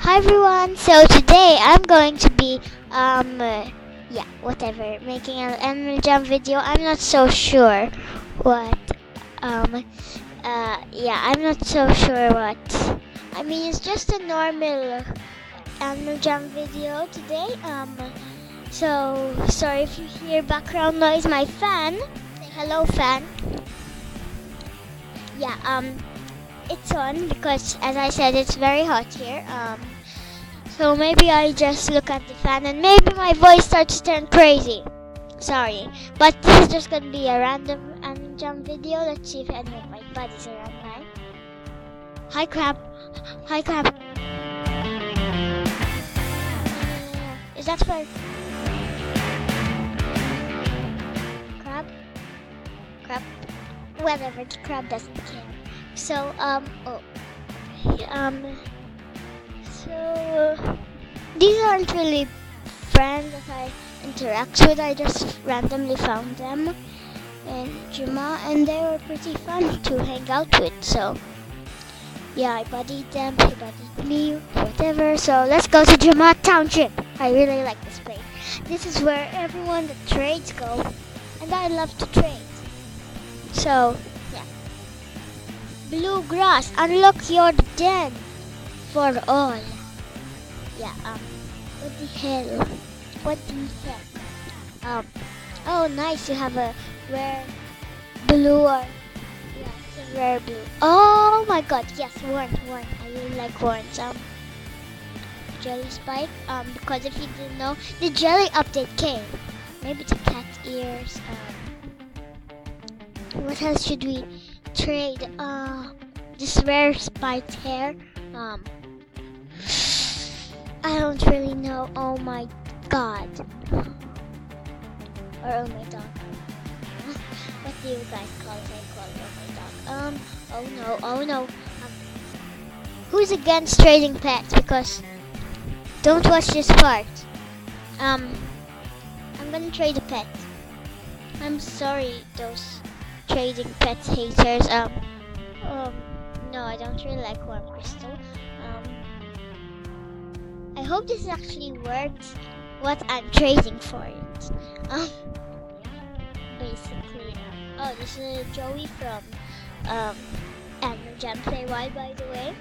Hi everyone. So today I'm going to be making an animal jam video. I'm not so sure what I'm not so sure what. I mean, it's just a normal animal jam video today. So sorry if you hear background noise. My fan. Say hello, fan. Yeah. It's on because, as I said, it's very hot here. So maybe I just look at the fan and maybe my voice starts to turn crazy. Sorry, but this is just gonna be a random animal jam video. Let's see if any of my buddies are online. Hi, crab. Hi, crab. Is that for crab? Crab. Whatever. The crab doesn't care. So So these aren't really friends that I interact with. I just randomly found them in Juma, and they were pretty fun to hang out with. So yeah, I buddied them, they buddied me, whatever. So let's go to Juma Township. I really like this place. This is where everyone that trades go, and I love to trade. So yeah, Bluegrass, unlock your den for all. Yeah, what the hell? What the heck? Oh, nice, you have a rare blue or, yeah, it's a rare blue. Oh my god, yes, warren. I really like warrens. Jelly spike, because if you didn't know, the jelly update came. Maybe the cat ears, what else should we trade? This rare spiked hair, I don't really know. Oh my god. Or oh my dog. What do you guys call it? I call it oh my dog. Oh no. Who's against trading pets? Because don't watch this part. I'm gonna trade a pet. I'm sorry, those trading pets haters. No, I don't really like warm crystal. I hope this actually works. What I'm trading for it. Basically. Oh, this is Joey from Animal Jam Play Wild, by the way.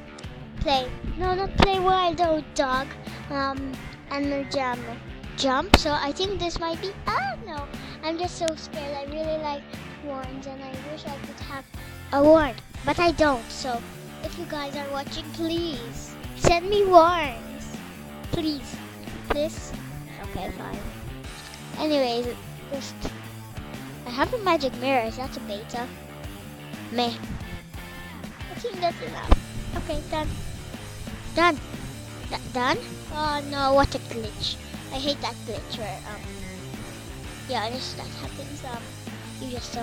Not Play Wild, oh dog. Animal Jam Jump. So I think this might be. No, I'm just so scared. I really like warrens, and I wish I could have a warren, but I don't. So if you guys are watching, please send me warrens. Please. Okay, fine. Anyways, I have a magic mirror. Is that a beta? Meh. I think that's enough. Okay, done. Done? Oh no, what a glitch. I hate that glitch where, that happens. You just,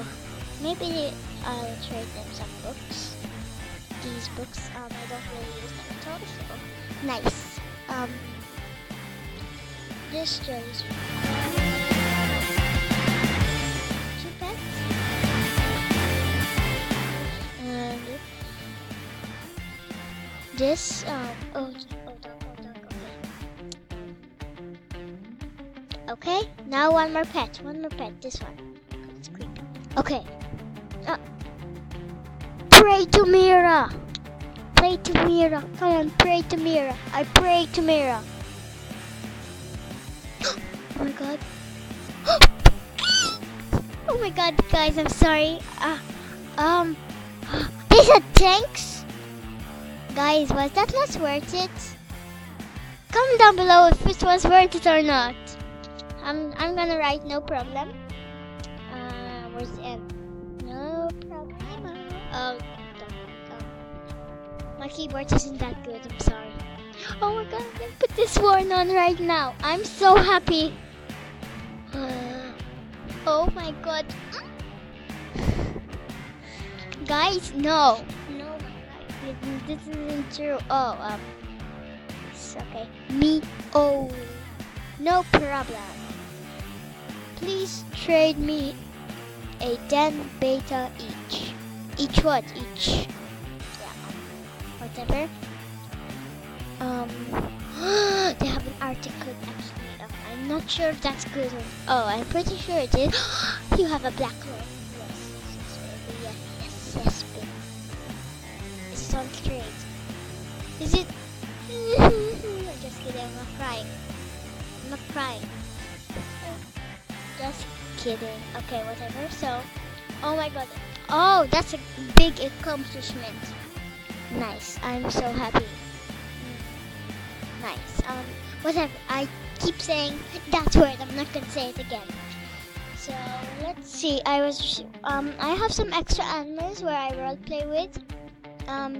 maybe I'll trade them some books. These books, I don't really use them at all, so nice. This jelly's 2 pets. And this, okay, now one more pet, this one. It's creepy. Okay. Pray to Mira. Come on, pray to Mira. I pray to Mira. Oh my god. Oh my god, guys, I'm sorry. These are tanks? Guys, was that not worth it? Comment down below if it was worth it or not. I'm gonna write no problem. Where's the end? No problem. My keyboard isn't that good, I'm sorry. Oh my god, I can put this warren on right now. I'm so happy. Oh my god. Guys, no. No, this isn't true. It's okay. No problem. Please trade me a 10 beta each. Each what? Each. Yeah. Whatever. sure if that's good. Oh, I'm pretty sure it is. You have a black cloak. Yes, yes, yes, yes, baby. Is it on straight? Is it? I'm just kidding. I'm not crying. I'm not crying. Just kidding. Okay, whatever. So, oh my god. Oh, that's a big accomplishment. Nice. I'm so happy. Nice. Whatever. I keep saying that word. I'm not gonna say it again. So let's see. I have some extra animals where I role play with.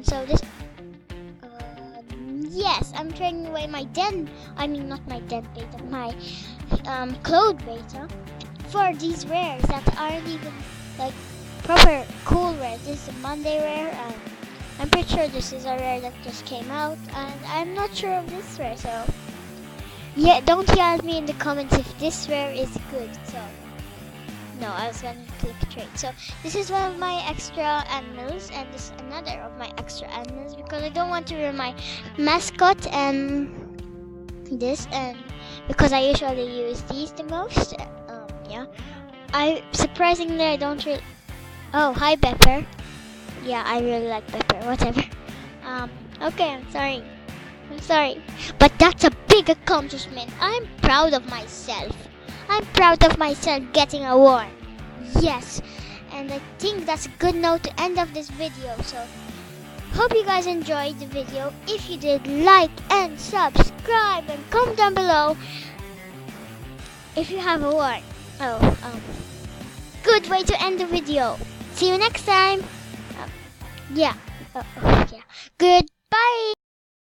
So this. Yes, I'm trading away my den. I mean, not my den beta. My clone beta for these rares that aren't even like proper cool rares. This is a Monday rare, and I'm pretty sure this is a rare that just came out, and I'm not sure of this rare. So yeah, don't yell at me in the comments if this rare is good. So no, I was gonna click trade. So this is one of my extra animals, and this is another of my extra animals because I don't want to ruin my mascot and this, and because I usually use these the most. Yeah, surprisingly I don't really. Oh, hi Pepper. Yeah, I really like Pepper. Whatever. Okay, I'm sorry, but that's a big accomplishment. I'm proud of myself. I'm proud of myself getting a award. Yes, and I think that's a good note to end of this video. So, hope you guys enjoyed the video. If you did, like and subscribe and comment down below if you have a award. Good way to end the video. See you next time. Yeah. Yeah. Goodbye.